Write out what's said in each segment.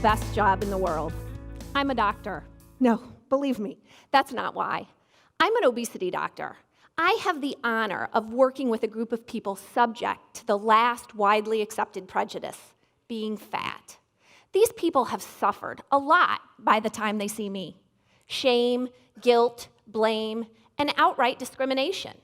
best job in the world. I'm a doctor. No, believe me, that's not why. I'm an obesity doctor. I have the honor of working with a group of people subject to the last widely accepted prejudice, being fat. These people have suffered a lot by the time they see me. Shame, guilt, blame, and outright discrimination.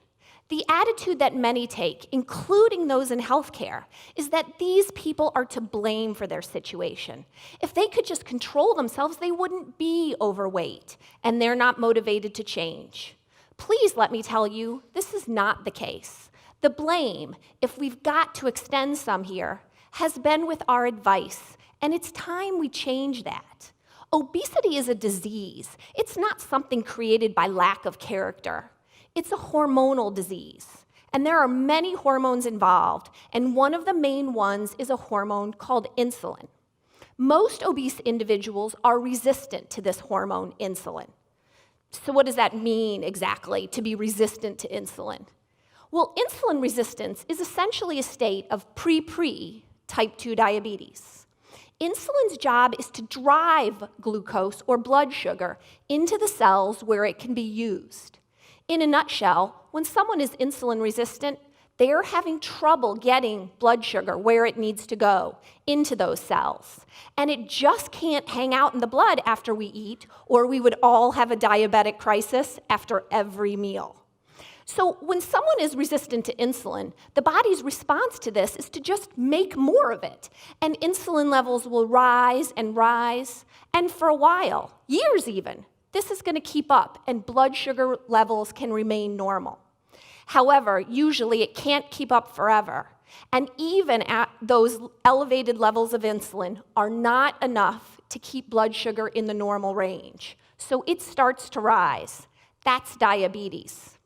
The attitude that many take, including those in healthcare, is that these people are to blame for their situation. If they could just control themselves, they wouldn't be overweight, and they're not motivated to change. Please let me tell you, this is not the case. The blame, if we've got to extend some here, has been with our advice, and it's time we change that. Obesity is a disease. It's not something created by lack of character. It's a hormonal disease, and there are many hormones involved, and one of the main ones is a hormone called insulin. Most obese individuals are resistant to this hormone, insulin. So what does that mean exactly, to be resistant to insulin? Well, insulin resistance is essentially a state of pre-pre type 2 diabetes. Insulin's job is to drive glucose or blood sugar into the cells where it can be used. In a nutshell, when someone is insulin resistant, they're having trouble getting blood sugar where it needs to go, into those cells. And it just can't hang out in the blood after we eat, or we would all have a diabetic crisis after every meal. So when someone is resistant to insulin, the body's response to this is to just make more of it. And insulin levels will rise, and for a while, years even, this is going to keep up, and blood sugar levels can remain normal. However, usually it can't keep up forever, and even at those elevated levels of insulin are not enough to keep blood sugar in the normal range. So it starts to rise. That's diabetes.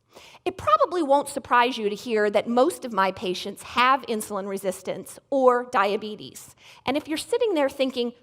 It probably won't surprise you to hear that most of my patients have insulin resistance or diabetes. And if you're sitting there thinking,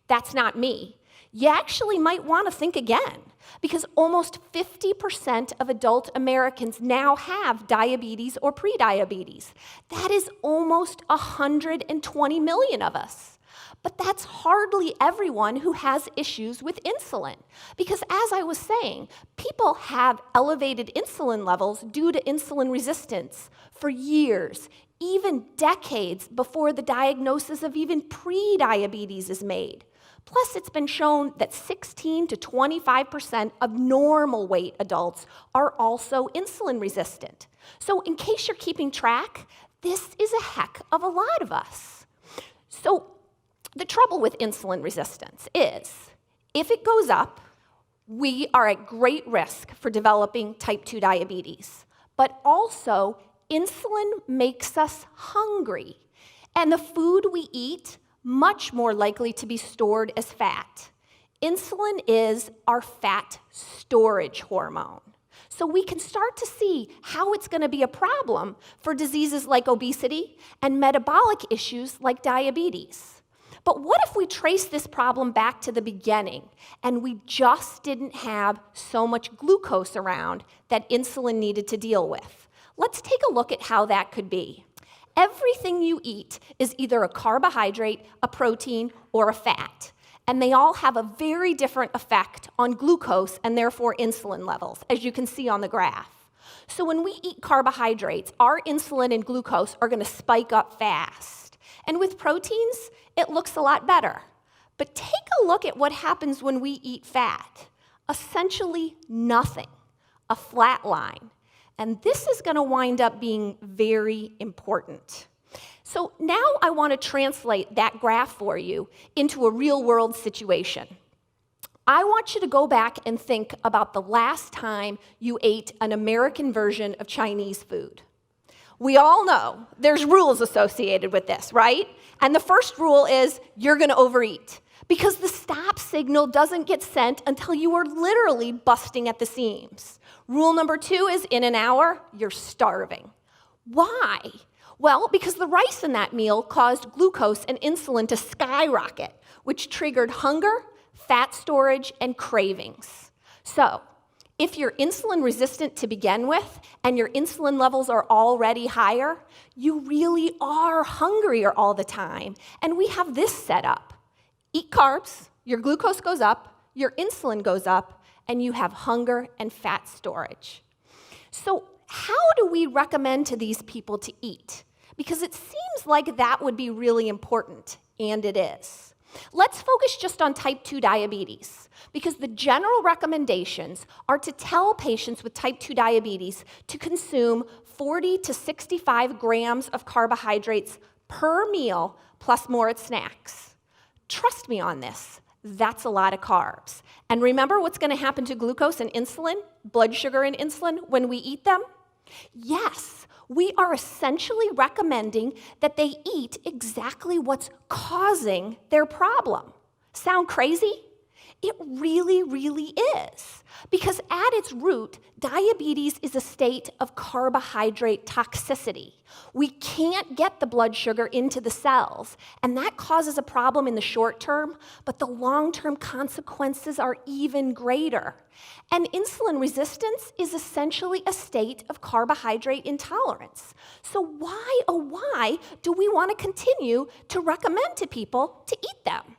that's not me, you actually might want to think again, because almost 50% of adult Americans now have diabetes or prediabetes. That is almost 120 million of us. But that's hardly everyone who has issues with insulin, because as I was saying, people have elevated insulin levels due to insulin resistance for years, even decades before the diagnosis of even prediabetes is made. Plus, it's been shown that 16 to 25% of normal weight adults are also insulin resistant. So in case you're keeping track, this is a heck of a lot of us. So the trouble with insulin resistance is, if it goes up, we are at great risk for developing type 2 diabetes. But also, insulin makes us hungry, and the food we eat much more likely to be stored as fat. Insulin is our fat storage hormone. So we can start to see how it's going to be a problem for diseases like obesity and metabolic issues like diabetes. But what if we trace this problem back to the beginning and we just didn't have so much glucose around that insulin needed to deal with? Let's take a look at how that could be. Everything you eat is either a carbohydrate, a protein, or a fat. And they all have a very different effect on glucose and therefore insulin levels, as you can see on the graph. So when we eat carbohydrates, our insulin and glucose are going to spike up fast. And with proteins, it looks a lot better. But take a look at what happens when we eat fat. Essentially nothing, a flat line. And this is going to wind up being very important. So now I want to translate that graph for you into a real-world situation. I want you to go back and think about the last time you ate an American version of Chinese food. We all know there's rules associated with this, right? And the first rule is you're going to overeat, because the stop signal doesn't get sent until you are literally busting at the seams. Rule number 2 is in an hour, you're starving. Why? Well, because the rice in that meal caused glucose and insulin to skyrocket, which triggered hunger, fat storage, and cravings. So, if you're insulin resistant to begin with, and your insulin levels are already higher, you really are hungrier all the time. And we have this set up. Eat carbs, your glucose goes up, your insulin goes up, and you have hunger and fat storage. So how do we recommend to these people to eat? Because it seems like that would be really important, and it is. Let's focus just on type 2 diabetes, because the general recommendations are to tell patients with type 2 diabetes to consume 40 to 65 grams of carbohydrates per meal, plus more at snacks. Trust me on this, that's a lot of carbs. And remember what's going to happen to glucose and insulin, blood sugar and insulin, when we eat them? Yes, we are essentially recommending that they eat exactly what's causing their problem. Sound crazy? It really, really is. Because at its root, diabetes is a state of carbohydrate toxicity. We can't get the blood sugar into the cells, and that causes a problem in the short term, but the long-term consequences are even greater. And insulin resistance is essentially a state of carbohydrate intolerance. So why, oh why, do we want to continue to recommend to people to eat them?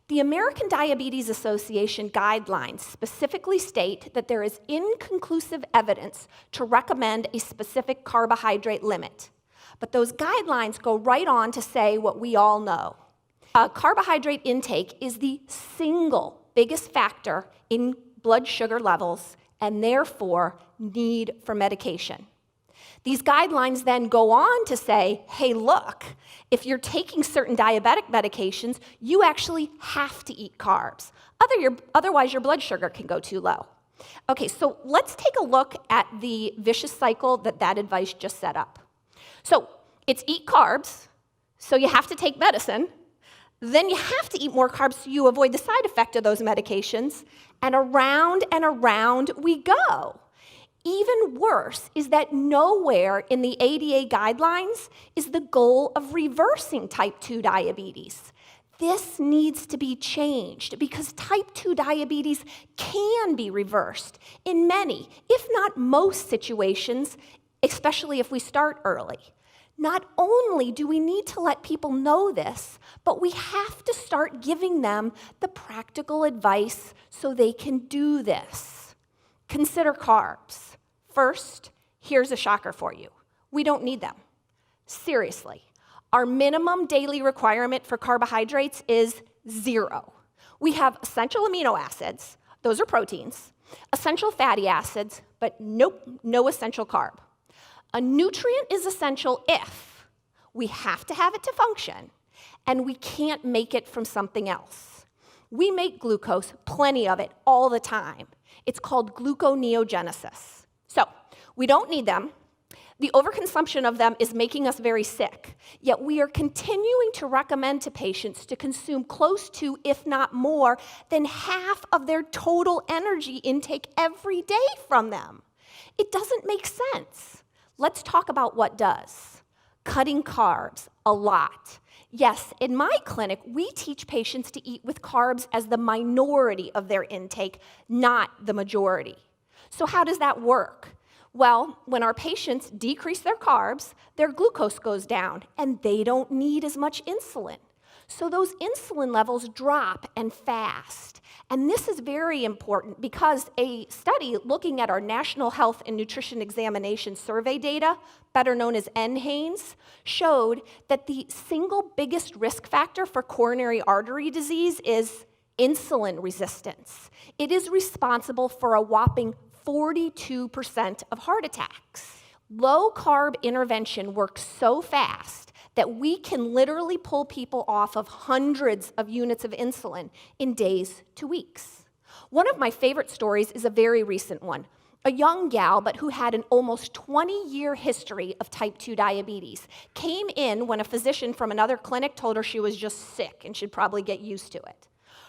The American Diabetes Association guidelines specifically state that there is inconclusive evidence to recommend a specific carbohydrate limit. But those guidelines go right on to say what we all know. Carbohydrate intake is the single biggest factor in blood sugar levels and therefore need for medication. These guidelines then go on to say, hey, look, if you're taking certain diabetic medications, you actually have to eat carbs. Otherwise, your blood sugar can go too low. Okay, so let's take a look at the vicious cycle that advice just set up. So it's eat carbs, so you have to take medicine. Then you have to eat more carbs so you avoid the side effect of those medications. And around we go. Even worse is that nowhere in the ADA guidelines is the goal of reversing type 2 diabetes. This needs to be changed because type 2 diabetes can be reversed in many, if not most situations, especially if we start early. Not only do we need to let people know this, but we have to start giving them the practical advice so they can do this. Consider carbs. First, here's a shocker for you. We don't need them. Seriously. Our minimum daily requirement for carbohydrates is 0. We have essential amino acids, those are proteins, essential fatty acids, but nope, no essential carb. A nutrient is essential if we have to have it to function, and we can't make it from something else. We make glucose, plenty of it, all the time. It's called gluconeogenesis. So, we don't need them. The overconsumption of them is making us very sick, yet we are continuing to recommend to patients to consume close to, if not more, than half of their total energy intake every day from them. It doesn't make sense. Let's talk about what does. Cutting carbs, a lot. Yes, in my clinic, we teach patients to eat with carbs as the minority of their intake, not the majority. So how does that work? Well, when our patients decrease their carbs, their glucose goes down, and they don't need as much insulin. So those insulin levels drop and fast. And this is very important because a study looking at our National Health and Nutrition Examination Survey data, better known as NHANES, showed that the single biggest risk factor for coronary artery disease is insulin resistance. It is responsible for a whopping 42% of heart attacks. Low-carb intervention works so fast that we can literally pull people off of hundreds of units of insulin in days to weeks. One of my favorite stories is a very recent one. A young gal, but who had an almost 20-year history of type 2 diabetes, came in when a physician from another clinic told her she was just sick and should probably get used to it.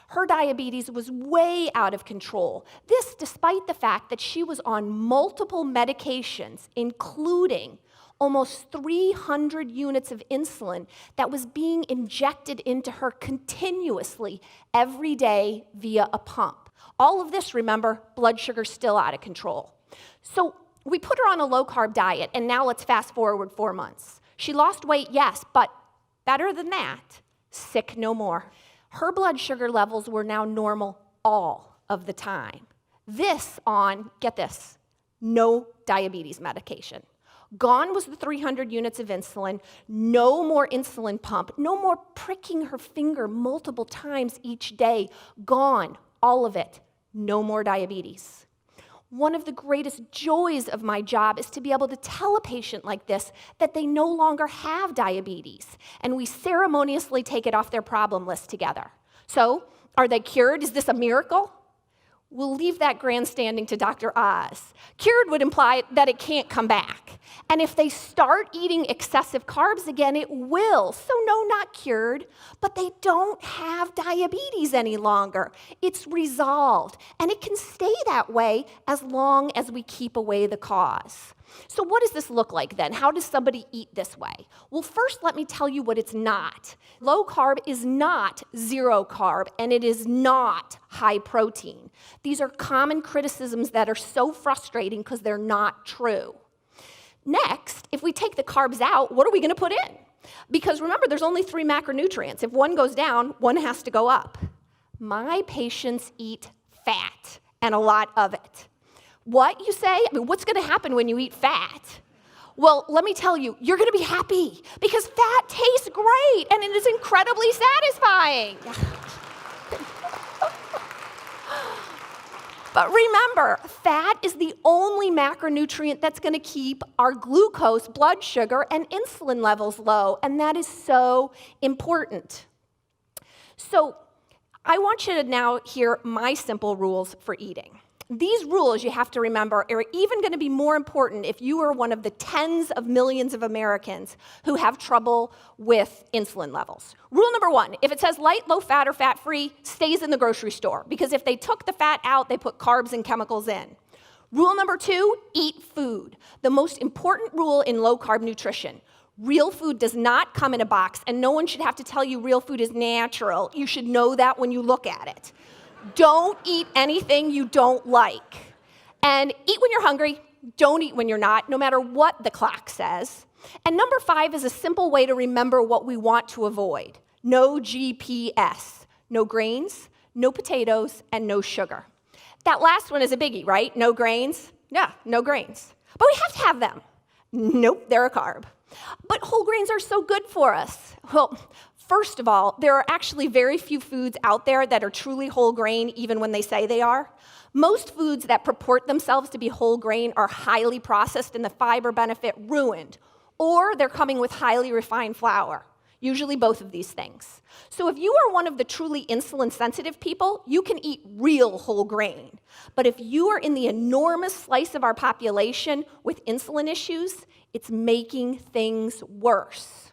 Her diabetes was way out of control. This despite the fact that she was on multiple medications, including almost 300 units of insulin that was being injected into her continuously every day via a pump. All of this, remember, blood sugar still out of control. So we put her on a low-carb diet, and now let's fast forward 4 months. She lost weight, yes, but better than that, sick no more. Her blood sugar levels were now normal all of the time. This on, get this, no diabetes medication. Gone was the 300 units of insulin, no more insulin pump, no more pricking her finger multiple times each day. Gone, all of it, no more diabetes. One of the greatest joys of my job is to be able to tell a patient like this that they no longer have diabetes, and we ceremoniously take it off their problem list together. So, are they cured? Is this a miracle? We'll leave that grandstanding to Dr. Oz. Cured would imply that it can't come back. And if they start eating excessive carbs again, it will. So no, not cured, but they don't have diabetes any longer. It's resolved, and it can stay that way as long as we keep away the cause. So what does this look like then? How does somebody eat this way? Well, first let me tell you what it's not. Low carb is not zero carb, and it is not high protein. These are common criticisms that are so frustrating because they're not true. Next, if we take the carbs out, what are we going to put in? Because remember, there's only 3 macronutrients. If one goes down, one has to go up. My patients eat fat, and a lot of it. What, you say? I mean, what's going to happen when you eat fat? Well, let me tell you, you're going to be happy because fat tastes great and it is incredibly satisfying. But remember, fat is the only macronutrient that's going to keep our glucose, blood sugar, and insulin levels low, and that is so important. So I want you to now hear my simple rules for eating. These rules, you have to remember, are even going to be more important if you are one of the tens of millions of Americans who have trouble with insulin levels. Rule number 1, if it says light, low fat, or fat-free, stays in the grocery store, because if they took the fat out, they put carbs and chemicals in. Rule number 2, eat food. The most important rule in low-carb nutrition. Real food does not come in a box, and no one should have to tell you real food is natural. You should know that when you look at it. Don't eat anything you don't like. And eat when you're hungry. Don't eat when you're not, no matter what the clock says. And number 5 is a simple way to remember what we want to avoid. No GPS. No grains, no potatoes, and no sugar. That last one is a biggie, right? No grains? Yeah, no grains. But we have to have them. Nope, they're a carb. But whole grains are so good for us. Well, first of all, there are actually very few foods out there that are truly whole grain, even when they say they are. Most foods that purport themselves to be whole grain are highly processed and the fiber benefit ruined, or they're coming with highly refined flour, usually both of these things. So if you are one of the truly insulin-sensitive people, you can eat real whole grain. But if you are in the enormous slice of our population with insulin issues, it's making things worse.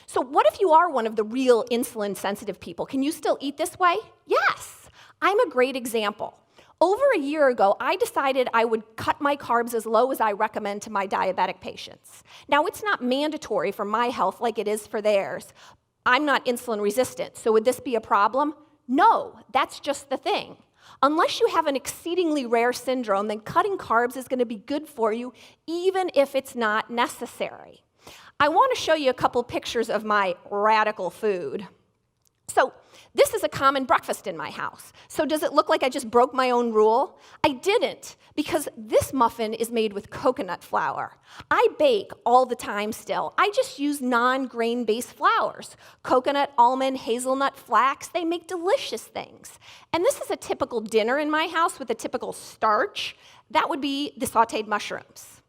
So what if you are one of the real insulin-sensitive people? Can you still eat this way? Yes, I'm a great example. Over a year ago, I decided I would cut my carbs as low as I recommend to my diabetic patients. Now, it's not mandatory for my health like it is for theirs. I'm not insulin resistant, so would this be a problem? No, that's just the thing. Unless you have an exceedingly rare syndrome, then cutting carbs is going to be good for you, even if it's not necessary. I want to show you a couple pictures of my radical food. So this is a common breakfast in my house. So does it look like I just broke my own rule? I didn't, because this muffin is made with coconut flour. I bake all the time still. I just use non-grain-based flours. Coconut, almond, hazelnut, flax, they make delicious things. And this is a typical dinner in my house with a typical starch. That would be the sauteed mushrooms.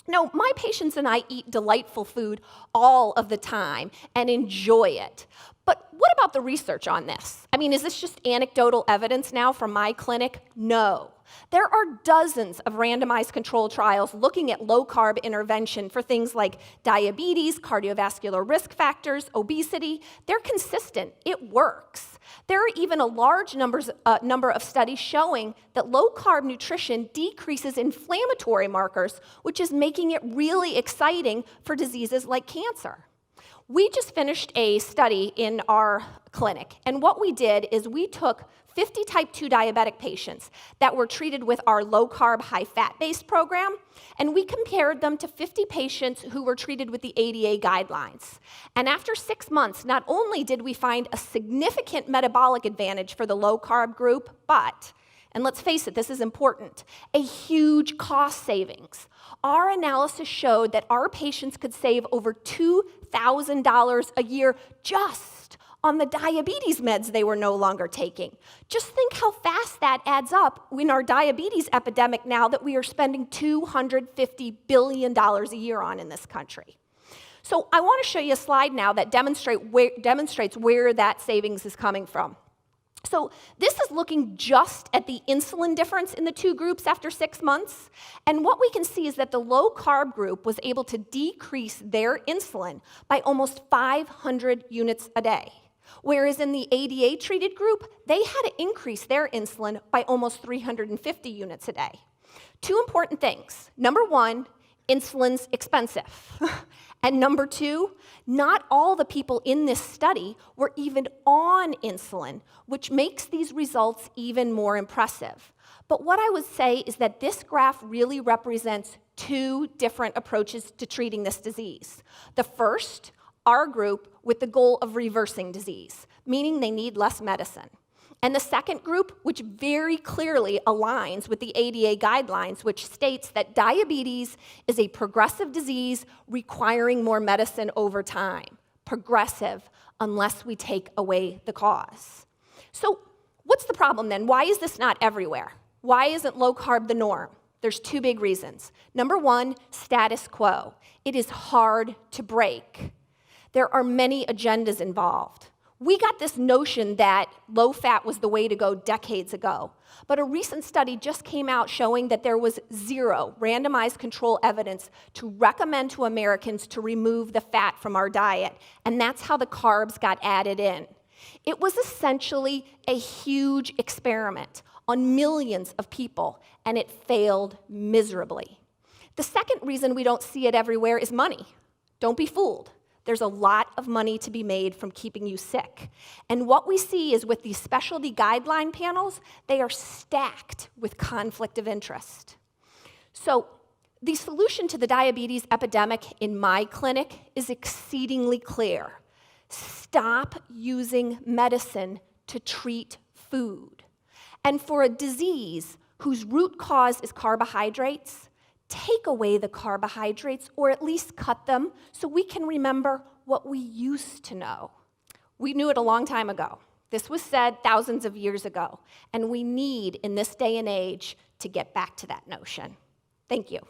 No, my patients and I eat delightful food all of the time and enjoy it. But what about the research on this? I mean, is this just anecdotal evidence now from my clinic? No. There are dozens of randomized controlled trials looking at low-carb intervention for things like diabetes, cardiovascular risk factors, obesity. They're consistent. It works. There are even a large number of studies showing that low-carb nutrition decreases inflammatory markers, which is making it really exciting for diseases like cancer. We just finished a study in our clinic, and what we did is we took 50 type 2 diabetic patients that were treated with our low-carb, high-fat-based program, and we compared them to 50 patients who were treated with the ADA guidelines. And after 6 months, not only did we find a significant metabolic advantage for the low-carb group, but, and let's face it, this is important, a huge cost savings. Our analysis showed that our patients could save over $2,000 a year just on the diabetes meds they were no longer taking. Just think how fast that adds up in our diabetes epidemic now that we are spending $250 billion a year on in this country. So I want to show you a slide now that demonstrates where that savings is coming from. So this is looking just at the insulin difference in the two groups after 6 months. And what we can see is that the low-carb group was able to decrease their insulin by almost 500 units a day. Whereas in the ADA-treated group, they had to increase their insulin by almost 350 units a day. Two important things. Number one, insulin's expensive. And number two, not all the people in this study were even on insulin, which makes these results even more impressive. But what I would say is that this graph really represents two different approaches to treating this disease. The first, our group with the goal of reversing disease, meaning they need less medicine. And the second group, which very clearly aligns with the ADA guidelines, which states that diabetes is a progressive disease requiring more medicine over time. Progressive, unless we take away the cause. So what's the problem then? Why is this not everywhere? Why isn't low carb the norm? There's two big reasons. Number one, status quo. It is hard to break. There are many agendas involved. We got this notion that low fat was the way to go decades ago, but a recent study just came out showing that there was zero randomized control evidence to recommend to Americans to remove the fat from our diet, and that's how the carbs got added in. It was essentially a huge experiment on millions of people, and it failed miserably. The second reason we don't see it everywhere is money. Don't be fooled. There's a lot of money to be made from keeping you sick. And what we see is with these specialty guideline panels, they are stacked with conflict of interest. So the solution to the diabetes epidemic in my clinic is exceedingly clear. Stop using medicine to treat food. And for a disease whose root cause is carbohydrates, take away the carbohydrates, or at least cut them, so we can remember what we used to know. We knew it a long time ago. This was said thousands of years ago, and we need, in this day and age, to get back to that notion. Thank you.